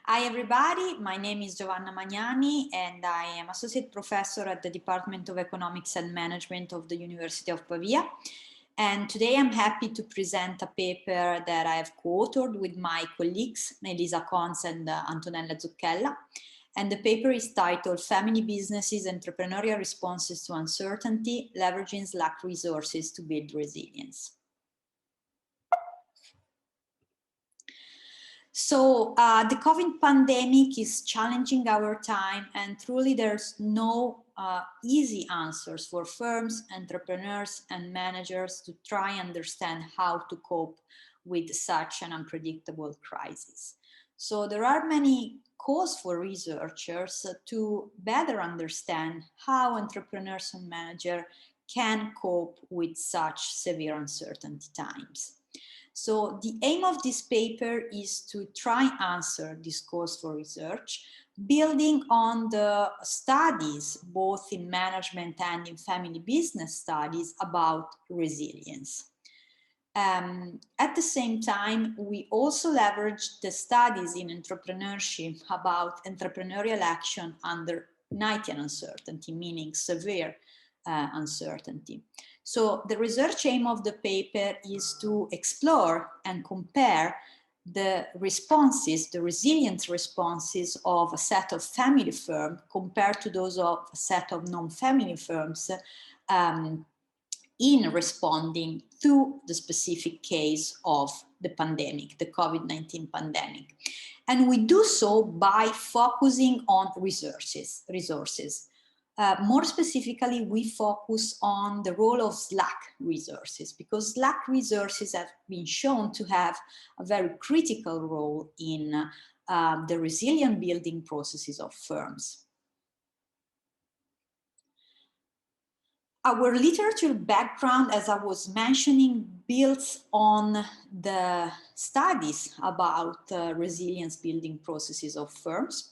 Hi everybody, my name is Giovanna Magnani and I am Associate Professor at the Department of Economics and Management of the University of Pavia. And today I'm happy to present a paper that I have co-authored with my colleagues, ELISA CONZ and Antonella ZUCCHELLA. And the paper is titled Family Businesses, Entrepreneurial Responses to Uncertainty, Leveraging Slack Resources to Build Resilience. So the COVID pandemic is challenging our time, and truly there's no easy answers for firms, entrepreneurs and managers to try and understand how to cope with such an unpredictable crisis. So there are many calls for researchers to better understand how entrepreneurs and managers can cope with such severe uncertainty times. So the aim of this paper is to try answer this calls for research, building on the studies, both in management and in family business studies about resilience. At the same time, we also leverage the studies in entrepreneurship about entrepreneurial action under Knightian uncertainty, meaning severe uncertainty. So the research aim of the paper is to explore and compare the responses, the resilient responses of a set of family firms compared to those of a set of non-family firms in responding to the specific case of the pandemic, the COVID-19 pandemic. And we do so by focusing on resources. More specifically, we focus on the role of Slack resources, because Slack resources have been shown to have a very critical role in the resilient building processes of firms. Our literature background, as I was mentioning, builds on the studies about resilience building processes of firms.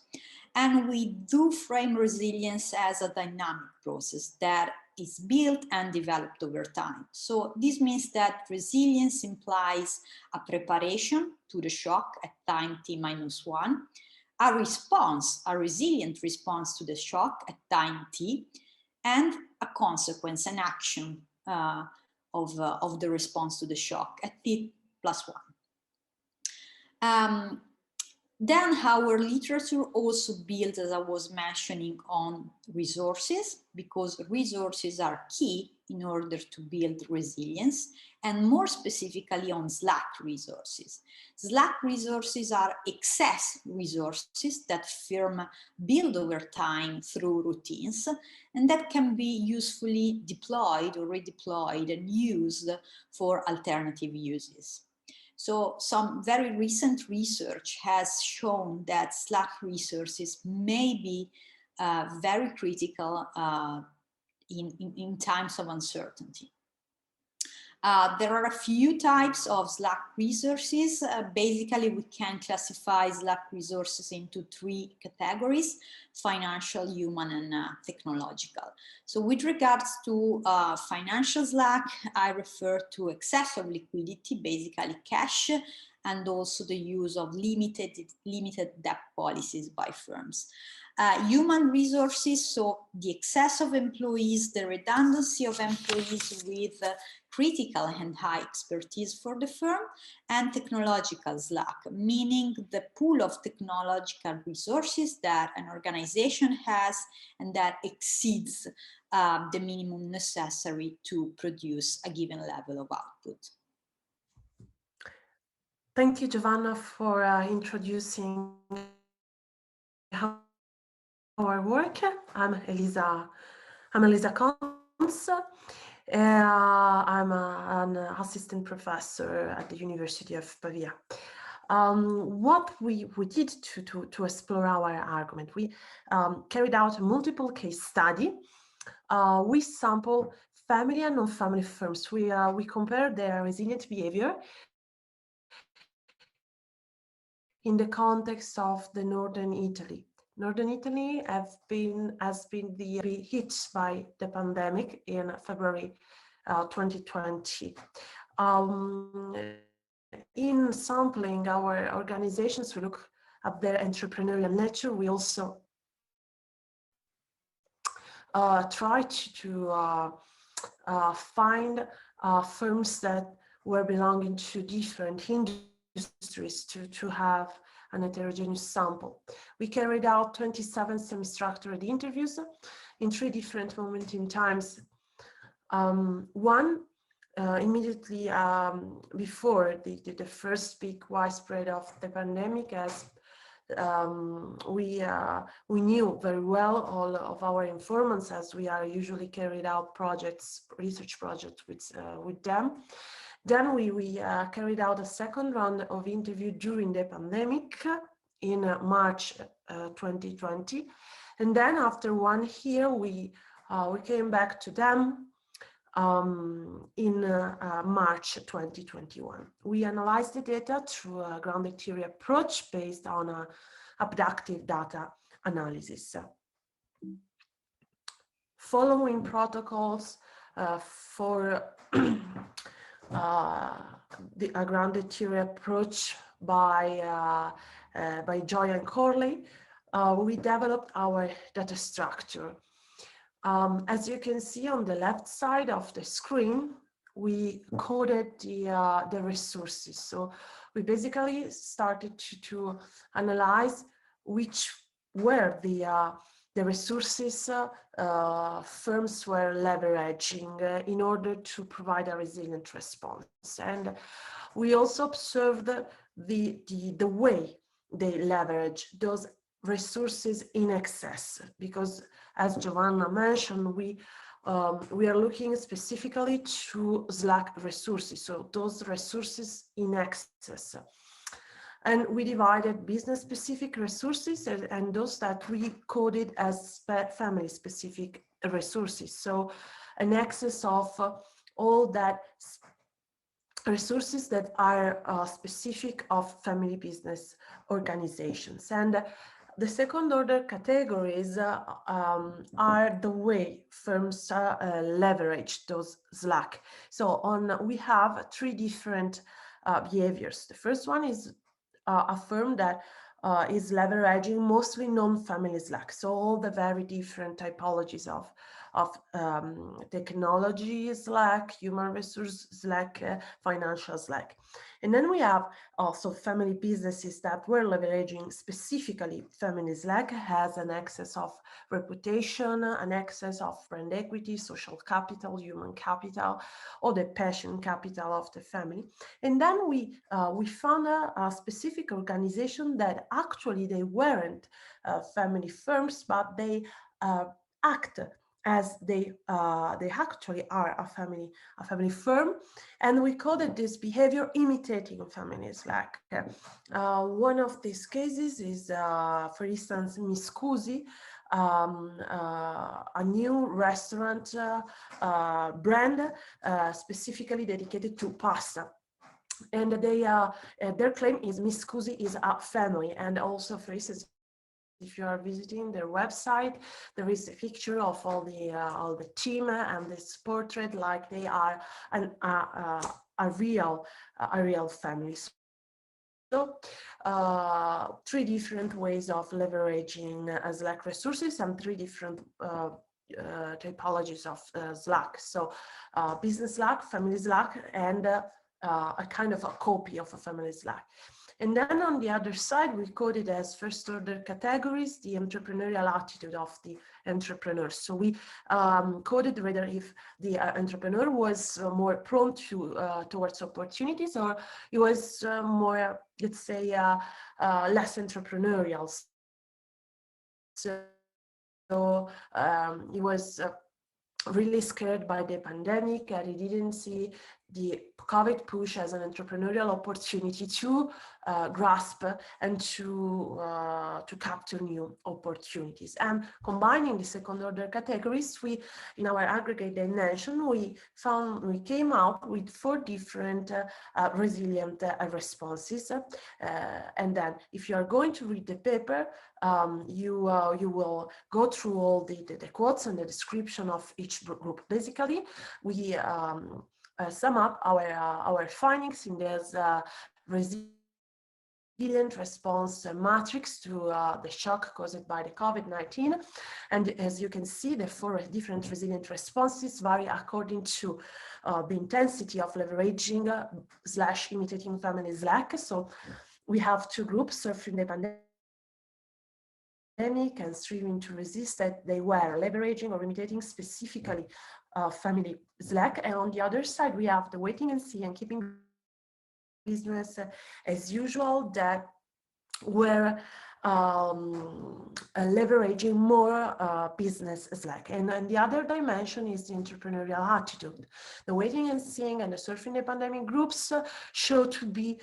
And we do frame resilience as a dynamic process that is built and developed over time. So this means that resilience implies a preparation to the shock at time t-1, a response, a resilient response to the shock at time t, and a consequence, an action of the response to the shock at t+1. Then our literature also builds, as I was mentioning, on resources, because resources are key in order to build resilience, and more specifically on Slack resources. Slack resources are excess resources that firms build over time through routines, and that can be usefully deployed or redeployed and used for alternative uses. So some very recent research has shown that Slack resources may be very critical in times of uncertainty. There are a few types of Slack resources. Basically, we can classify Slack resources into three categories: financial, human, and technological. So with regards to financial Slack, I refer to excess of liquidity, basically cash, and also the use of limited debt policies by firms. Human resources, so the excess of employees, the redundancy of employees with critical and high expertise for the firm, and technological Slack, meaning the pool of technological resources that an organization has and that exceeds the minimum necessary to produce a given level of output. Thank you, Giovanna, for introducing our work. I'm Elisa CONZ. I'm an assistant professor at the University of Pavia. What we did to explore our argument, we carried out a multiple case study. We sampled family and non-family firms. We compared their resilient behavior in the context of the Northern Italy. Northern Italy has been hit by the pandemic in February 2020. In sampling our organizations, we look at their entrepreneurial nature. We also try to find firms that were belonging to different industries to have an heterogeneous sample. We carried out 27 semi-structured interviews in 3 different moments in times. One immediately before the first big widespread of the pandemic, as we knew very well all of our informants, as we are usually carried out projects, research projects with them. Then we carried out a second round of interview during the pandemic in March 2020, and then after 1 year we came back to them in March 2021. We analyzed the data through a grounded theory approach based on a abductive data analysis. Following protocols for a grounded theory approach by Joy and Corley, we developed our data structure. As you can see on the left side of the screen, we coded the resources. So we basically started to analyze which were the resources firms were leveraging in order to provide a resilient response. And we also observed the way they leverage those resources in excess, because as Giovanna mentioned, we are looking specifically to Slack resources, so those resources in excess. And we divided business-specific resources and those that we coded as family-specific resources. So an excess of all that resources that are specific of family business organizations. And the second order categories are the way firms leverage those Slack. So we have 3 different behaviors. The first one is a firm that is leveraging mostly non-family Slack. So all the very different typologies of technology Slack, human resource Slack, financial Slack. And then we have also family businesses that were leveraging specifically family Slack, has an excess of reputation, an excess of brand equity, social capital, human capital, or the passion capital of the family. And then we found a specific organization that actually they weren't family firms, but they act as they actually are a family firm, and we coded this behavior imitating family Slack. One of these cases is, for instance, Miss Cusi, a new restaurant brand specifically dedicated to pasta. And their claim is Miss Cusi is a family, and also, for instance, if you are visiting their website, there is a picture of all the team and this portrait like they are a real family. So 3 different ways of leveraging Slack resources and 3 different typologies of Slack. So business Slack, family Slack, and a kind of a copy of a family Slack. And then on the other side, we coded as first order categories the entrepreneurial attitude of the entrepreneur. So we coded whether if the entrepreneur was more prone towards opportunities, or he was more, let's say, less entrepreneurial. So he was really scared by the pandemic, and he didn't see the COVID push as an entrepreneurial opportunity to grasp and to capture new opportunities. And combining the second order categories, in our aggregate dimension, we came out with 4 different resilient responses. And then if you are going to read the paper, you will go through all the quotes and the description of each group. Basically, we sum up our findings in this resilient resilient response matrix to the shock caused by the COVID-19. And as you can see, the 4 different resilient responses vary according to the intensity of leveraging / imitating family Slack. So we have 2 groups surfing the pandemic and striving to resist, that they were leveraging or imitating specifically family Slack. And on the other side, we have the waiting and see and keeping business as usual, that were leveraging more business Slack. And the other dimension is the entrepreneurial attitude. The waiting and seeing and the surfing the pandemic groups show to be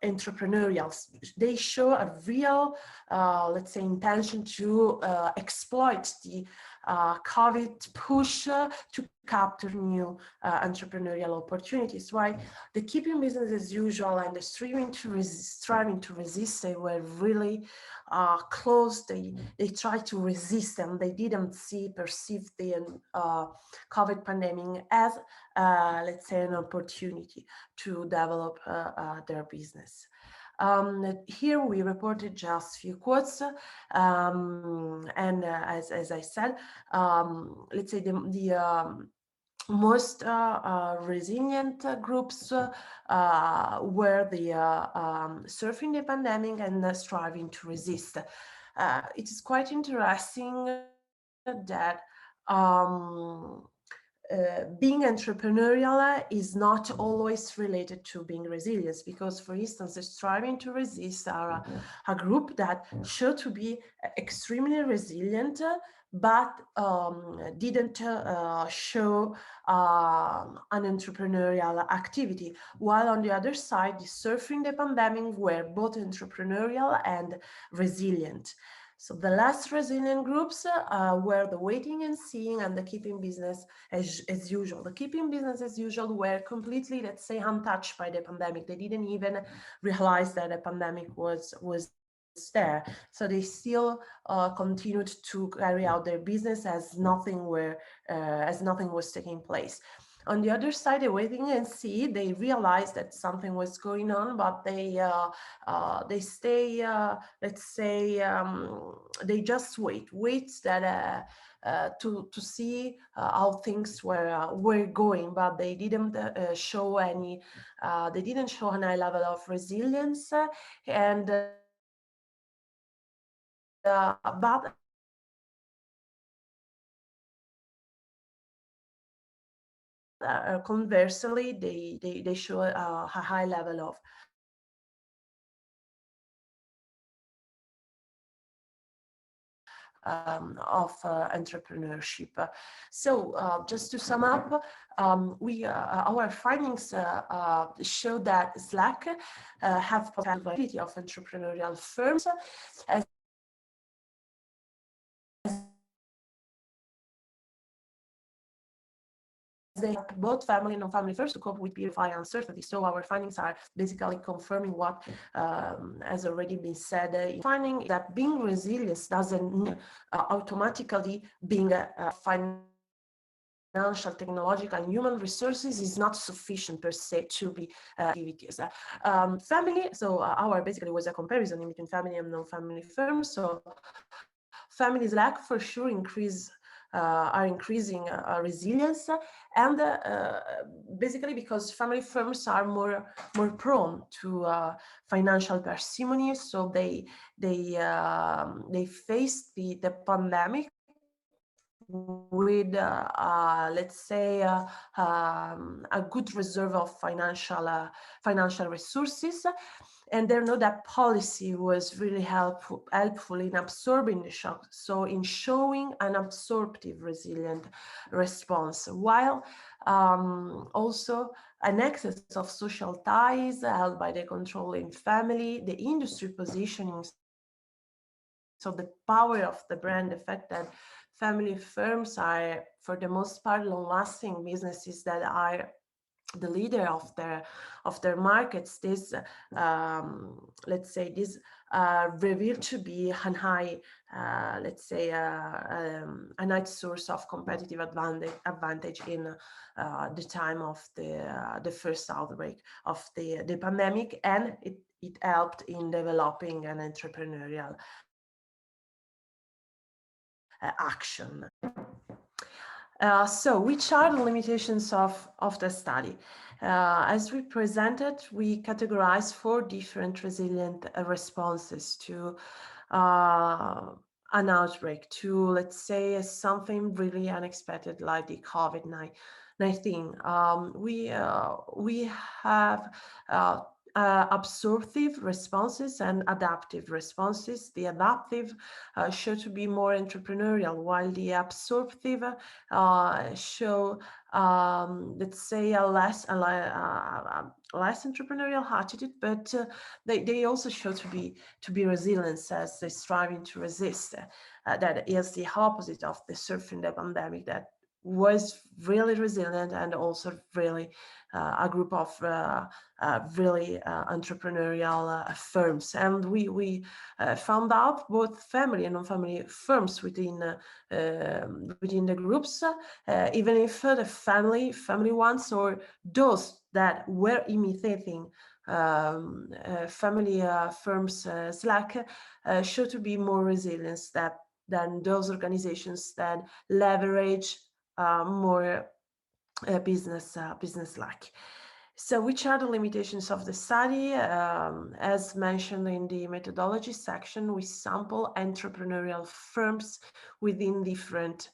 entrepreneurial. They show a real, let's say, intention to exploit the COVID push to capture new entrepreneurial opportunities. While the keeping business as usual and the striving to resist, they were really close. They tried to resist, and they didn't perceive the COVID pandemic as, let's say, an opportunity to develop their business. Here we reported just a few quotes, and as I said, let's say the most resilient groups were the surfing the pandemic and striving to resist. It is quite interesting that being entrepreneurial is not always related to being resilient, because, for instance, the striving to resist are a group that show to be extremely resilient, but didn't show an entrepreneurial activity, while on the other side, the surfing the pandemic were both entrepreneurial and resilient. So the less resilient groups were the waiting and seeing and the keeping business as usual. The keeping business as usual were completely, let's say, untouched by the pandemic. They didn't even realize that the pandemic was there. So they still continued to carry out their business as nothing was taking place. On the other side, the waiting and see, they realized that something was going on, but they stay, let's say, they just wait that to see how things were going, but they didn't show any, they didn't show a high level of resilience, and but conversely, they show a high level of entrepreneurship. So just to sum up, our findings show that Slack have possibility of entrepreneurial firms as they have both family and non-family firms to cope with purify uncertainty. So our findings are basically confirming what has already been said. Finding that being resilient doesn't automatically being financial, technological, and human resources is not sufficient per se to be activities. Family, so our basically was a comparison in between family and non-family firms. So families lack for sure are increasing resilience, and basically because family firms are more prone to financial parsimony, so they face the pandemic with let's say a good reserve of financial resources. And they know that policy was really helpful in absorbing the shock, so in showing an absorptive resilient response, while also an excess of social ties held by the controlling family, the industry positioning, so the power of the brand, the fact that family firms are, for the most part, long-lasting businesses that are the leader of their markets, this let's say this revealed to be an high let's say a nice source of competitive advantage in the time of the first outbreak of the pandemic, and it helped in developing an entrepreneurial action. So which are the limitations of the study? As we presented, we categorized 4 different resilient responses to an outbreak, to, let's say, something really unexpected like the COVID-19. We have absorptive responses and adaptive responses. The adaptive show to be more entrepreneurial, while the absorptive show, let's say, a less entrepreneurial attitude, but they also show to be resilience, as they're striving to resist. That is the opposite of the surfing the pandemic, that was really resilient and also really a group of really entrepreneurial firms. And we found out both family and non-family firms within the groups, even if the family ones, or those that were imitating family firms Slack, show to be more resilient than those organizations that leverage more business-like. So which are the limitations of the study? As mentioned in the methodology section, we sample entrepreneurial firms within different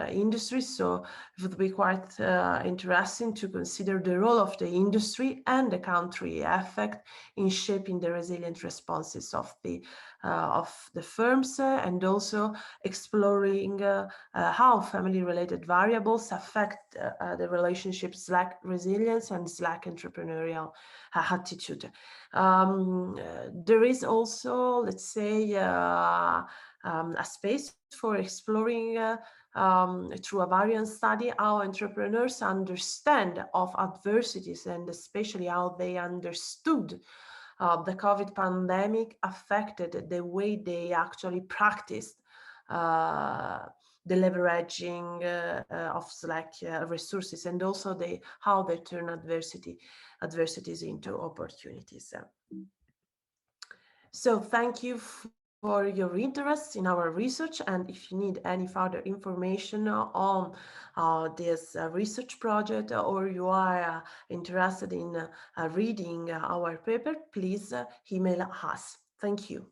industries. So it would be quite interesting to consider the role of the industry and the country effect in shaping the resilient responses of the firms, and also exploring how family-related variables affect the relationships like resilience and Slack entrepreneurial attitude. There is also, let's say, a space for exploring through a variant study how entrepreneurs understand of adversities, and especially how they understood the COVID pandemic affected the way they actually practiced the leveraging of Slack resources, and also how they turn adversities into opportunities. So thank you for your interest in our research, and if you need any further information on this research project, or you are interested in reading our paper, please email us. Thank you.